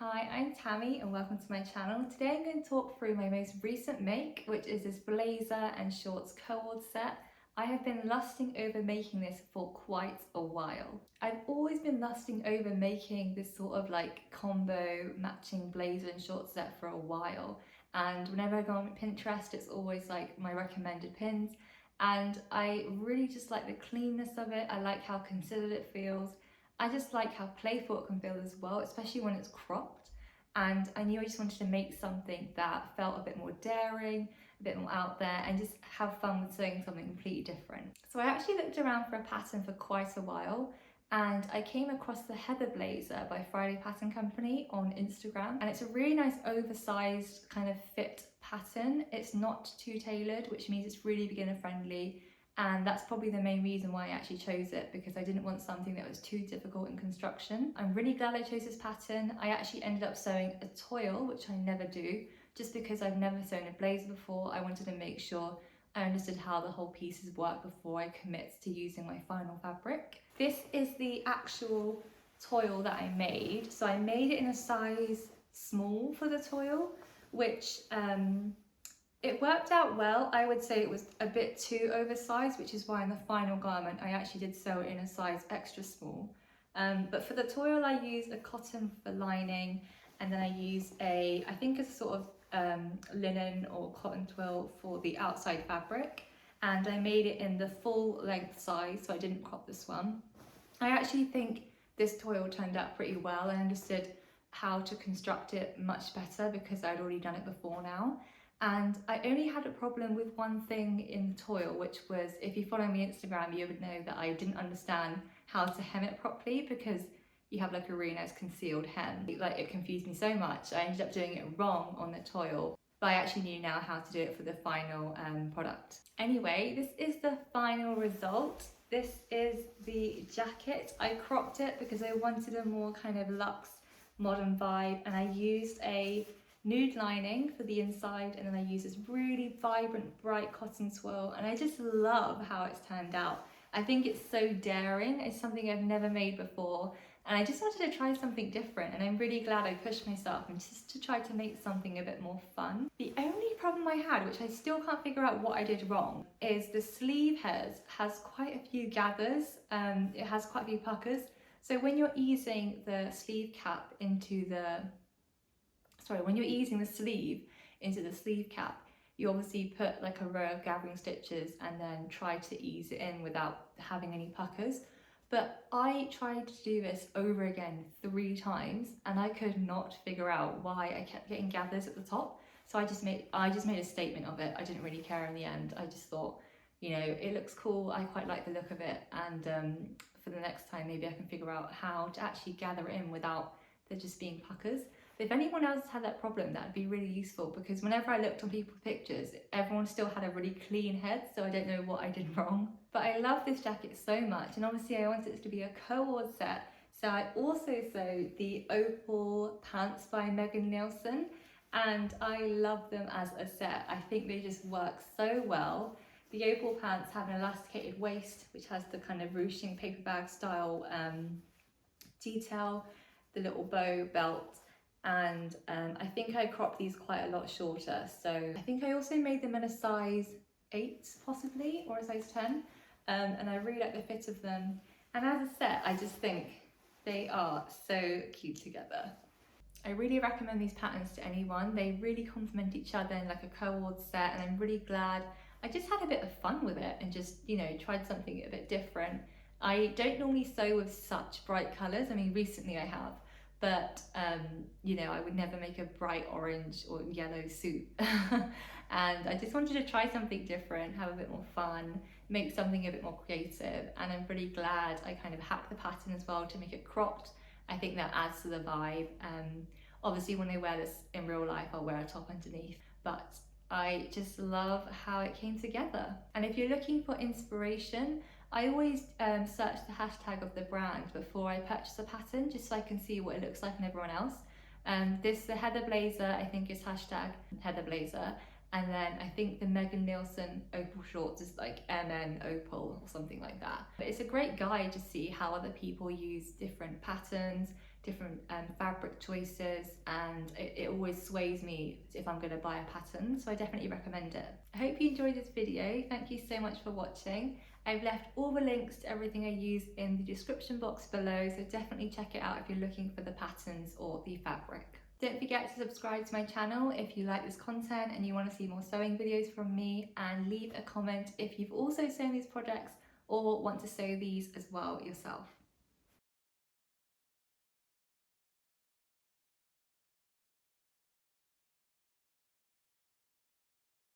Hi, I'm Tammy and welcome to my channel. Today I'm going to talk through my most recent make, which is this blazer and shorts co-ord set. I have been lusting over making this for quite a while. I've always been lusting over making this sort of like combo matching blazer and shorts set for a while. And whenever I go on Pinterest, it's always like my recommended pins. And I really just like the cleanness of it. I like how considered it feels. I just like how playful it can feel as well, especially when it's cropped. And I knew I just wanted to make something that felt a bit more daring, a bit more out there, and just have fun with sewing something completely different. So I actually looked around for a pattern for quite a while, and I came across the Heather Blazer by Friday Pattern Company on Instagram. And it's a really nice oversized kind of fit pattern. It's not too tailored, which means it's really beginner friendly. And that's probably the main reason why I actually chose it, because I didn't want something that was too difficult in construction. I'm really glad I chose this pattern. I actually ended up sewing a toil, which I never do, just because I've never sewn a blazer before. I wanted to make sure I understood how the whole pieces work before I commit to using my final fabric. This is the actual toil that I made. So I made it in a size small for the toil, which it worked out well. I would say it was a bit too oversized, which is why in the final garment I actually did sew it in a size extra small. But for the toil I used a cotton for lining, and then I used I think it's a sort of linen or cotton twill for the outside fabric. And I made it in the full length size, so I didn't crop this one. I actually think this toil turned out pretty well. I understood how to construct it much better because I'd already done it before now. And I only had a problem with one thing in the toil, which was, if you follow me on Instagram, you would know that I didn't understand how to hem it properly, because you have like a really nice concealed hem. Like, it confused me so much. I ended up doing it wrong on the toil, but I actually knew now how to do it for the final product. Anyway, this is the final result. This is the jacket. I cropped it because I wanted a more kind of luxe modern vibe, and I used a nude lining for the inside, and then I use this really vibrant bright cotton twill, and I just love how it's turned out. I think it's so daring. It's something I've never made before, and I just wanted to try something different, and I'm really glad I pushed myself and just to try to make something a bit more fun. The only problem I had, which I still can't figure out what I did wrong, is the sleeve head has quite a few gathers. It has quite a few puckers. So when you're easing the sleeve cap into when you're easing the sleeve into the sleeve cap, you obviously put like a row of gathering stitches and then try to ease it in without having any puckers. But I tried to do this over again 3 times, and I could not figure out why I kept getting gathers at the top. So I just made a statement of it. I didn't really care in the end. I just thought, you know, it looks cool. I quite like the look of it, and for the next time maybe I can figure out how to actually gather it in without there just being puckers. If anyone else had that problem, that would be really useful, because whenever I looked on people's pictures, everyone still had a really clean head, so I don't know what I did wrong. But I love this jacket so much, and obviously I wanted it to be a co-ord set, so I also sewed the Opal pants by Megan Nielsen, and I love them as a set. I think they just work so well. The Opal pants have an elasticated waist, which has the kind of ruching paper bag style detail, the little bow belt, and I think I cropped these quite a lot shorter. So I think I also made them in a size 8 possibly, or a size 10, and I really like the fit of them. And as a set, I just think they are so cute together. I really recommend these patterns to anyone. They really complement each other in like a co-ord set, and I'm really glad I just had a bit of fun with it and just, you know, tried something a bit different. I don't normally sew with such bright colours. I mean, recently I have, but you know, I would never make a bright orange or yellow suit. And I just wanted to try something different, have a bit more fun, make something a bit more creative, and I'm really glad I kind of hacked the pattern as well to make it cropped. I think that adds to the vibe. Obviously when I wear this in real life, I'll wear a top underneath, but I just love how it came together. And if you're looking for inspiration, I always search the hashtag of the brand before I purchase a pattern, just so I can see what it looks like in everyone else. The Heather Blazer, I think, is hashtag Heather Blazer, and then I think the Megan Nielsen Opal shorts is like MN Opal or something like that. But it's a great guide to see how other people use different patterns, different fabric choices, and it always sways me if I'm going to buy a pattern, so I definitely recommend it. I hope you enjoyed this video. Thank you so much for watching. I've left all the links to everything I use in the description box below, so definitely check it out if you're looking for the patterns or the fabric. Don't forget to subscribe to my channel if you like this content and you want to see more sewing videos from me, and leave a comment if you've also sewn these projects or want to sew these as well yourself.